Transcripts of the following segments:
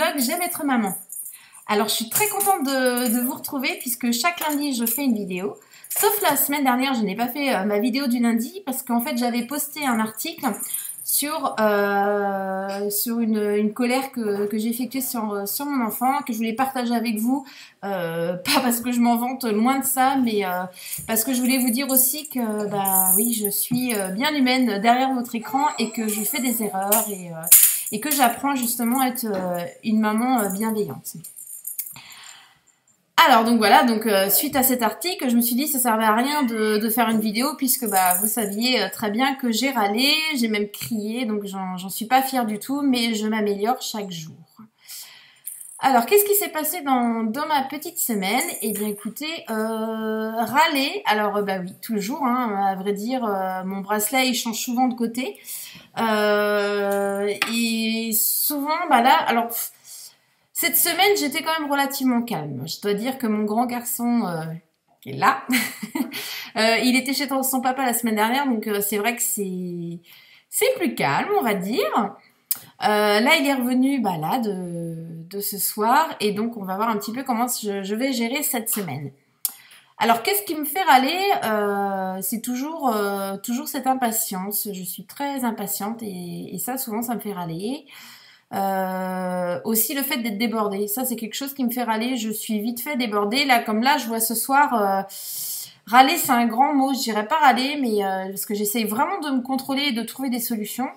vlog J'aime être maman. Alors je suis très contente de vous retrouver puisque chaque lundi je fais une vidéo. Sauf la semaine dernière, je n'ai pas fait ma vidéo du lundi parce qu'en fait j'avais posté un article sur une colère que j'ai effectuée sur mon enfant, que je voulais partager avec vous. Pas parce que je m'en vante, loin de ça, mais parce que je voulais vous dire aussi que bah oui, je suis bien humaine derrière votre écran et que je fais des erreurs et que j'apprends justement à être une maman bienveillante. Alors donc voilà, donc suite à cet article, je me suis dit que ça servait à rien de faire une vidéo puisque bah vous saviez très bien que j'ai râlé, j'ai même crié, donc j'en suis pas fière du tout, mais je m'améliore chaque jour. Alors qu'est-ce qui s'est passé dans ma petite semaine? Eh bien écoutez, râler, alors bah oui, tous les jours, hein, à vrai dire, mon bracelet il change souvent de côté. Et souvent, bah là, alors... Cette semaine, j'étais quand même relativement calme. Je dois dire que mon grand garçon qui est là, il était chez son papa la semaine dernière, donc c'est vrai que c'est plus calme, on va dire. Là, il est revenu bah, là de ce soir, et donc on va voir un petit peu comment je vais gérer cette semaine. Alors, qu'est-ce qui me fait râler? C'est toujours cette impatience. Je suis très impatiente et ça, souvent, ça me fait râler. Aussi le fait d'être débordée, ça c'est quelque chose qui me fait râler. Je suis vite fait débordée là, comme là je vois ce soir râler c'est un grand mot, je dirais pas râler, mais parce que j'essaye vraiment de me contrôler et de trouver des solutions,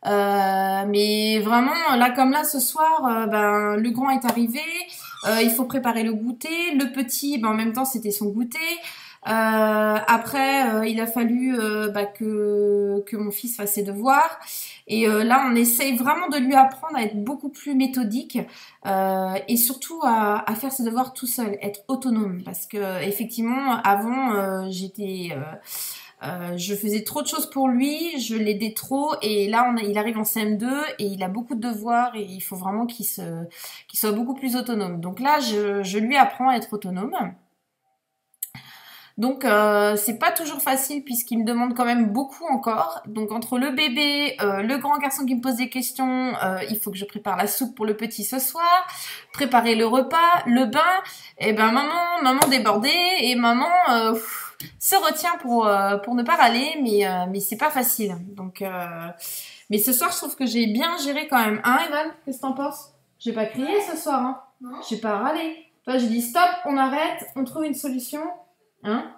mais vraiment là comme là ce soir ben le grand est arrivé, il faut préparer le goûter, le petit ben, en même temps c'était son goûter. Après, il a fallu bah, que mon fils fasse ses devoirs. Et là, on essaye vraiment de lui apprendre à être beaucoup plus méthodique et surtout à faire ses devoirs tout seul, être autonome. Parce que effectivement, avant, je faisais trop de choses pour lui, je l'aidais trop. Et là, il arrive en CM2 et il a beaucoup de devoirs et il faut vraiment qu'il soit beaucoup plus autonome. Donc là, je lui apprends à être autonome. Donc c'est pas toujours facile puisqu'il me demande quand même beaucoup encore. Donc entre le bébé, le grand garçon qui me pose des questions, il faut que je prépare la soupe pour le petit ce soir, préparer le repas, le bain. Et ben maman débordée et maman se retient pour ne pas râler, mais c'est pas facile. Donc mais ce soir je trouve que j'ai bien géré quand même. Hein Evan, qu'est-ce que t'en penses? J'ai pas crié ce soir, hein. Non. J'ai pas râlé. Toi j'ai dit stop, on arrête, on trouve une solution. Hein?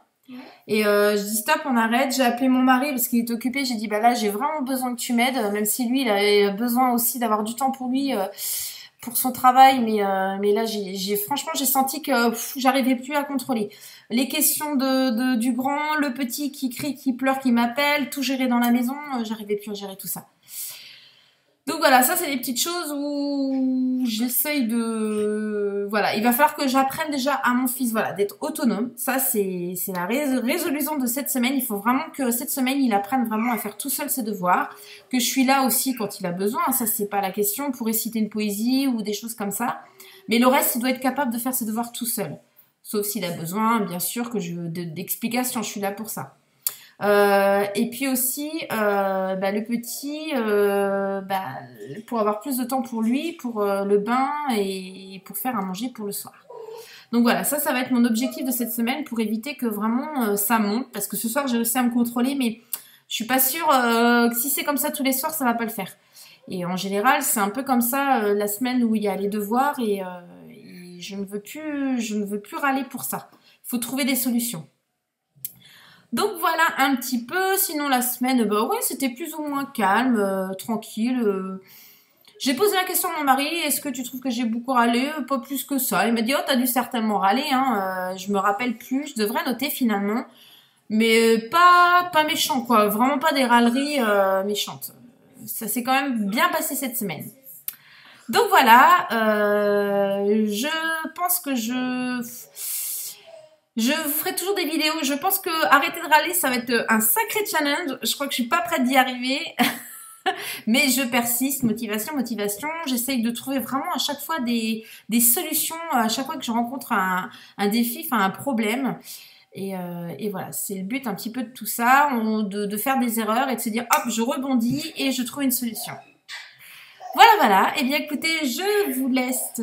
Et je dis stop, on arrête. J'ai appelé mon mari parce qu'il est occupé. J'ai dit bah là j'ai vraiment besoin que tu m'aides, même si lui il avait besoin aussi d'avoir du temps pour lui, pour son travail. Mais là franchement j'ai senti que j'arrivais plus à contrôler les questions du grand, le petit qui crie, qui pleure, qui m'appelle, tout gérer dans la maison. J'arrivais plus à gérer tout ça. Donc voilà, ça c'est des petites choses où j'essaye de... Voilà, il va falloir que j'apprenne déjà à mon fils voilà, d'être autonome. Ça c'est la résolution de cette semaine. Il faut vraiment que cette semaine, il apprenne vraiment à faire tout seul ses devoirs. Que je suis là aussi quand il a besoin. Ça c'est pas la question. On pourrait citer une poésie ou des choses comme ça. Mais le reste, il doit être capable de faire ses devoirs tout seul. Sauf s'il a besoin, bien sûr, d'explications. Je suis là pour ça. Et puis aussi bah, le petit bah, pour avoir plus de temps pour lui, pour le bain et pour faire à manger pour le soir. Donc voilà, ça va être mon objectif de cette semaine pour éviter que vraiment ça monte, parce que ce soir j'ai réussi à me contrôler, mais je suis pas sûre que si c'est comme ça tous les soirs ça va pas le faire. Et en général c'est un peu comme ça la semaine où il y a les devoirs et je ne veux plus râler pour ça. Il faut trouver des solutions. Donc voilà un petit peu, sinon la semaine, bah ouais, c'était plus ou moins calme, tranquille. J'ai posé la question à mon mari, est-ce que tu trouves que j'ai beaucoup râlé? Pas plus que ça. Il m'a dit, oh t'as dû certainement râler, hein, je me rappelle plus, je devrais noter finalement. Mais pas méchant quoi, vraiment pas des râleries méchantes. Ça s'est quand même bien passé cette semaine. Donc voilà, je pense que je vous ferai toujours des vidéos. Je pense que arrêter de râler, ça va être un sacré challenge. Je crois que je suis pas prête d'y arriver. Mais je persiste, motivation. J'essaye de trouver vraiment à chaque fois des solutions, à chaque fois que je rencontre un défi, enfin un problème. Et voilà, c'est le but un petit peu de tout ça, de faire des erreurs et de se dire hop, je rebondis et je trouve une solution. Voilà, voilà. Eh bien, écoutez, je vous laisse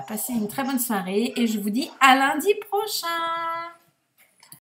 passer une très bonne soirée et je vous dis à lundi prochain.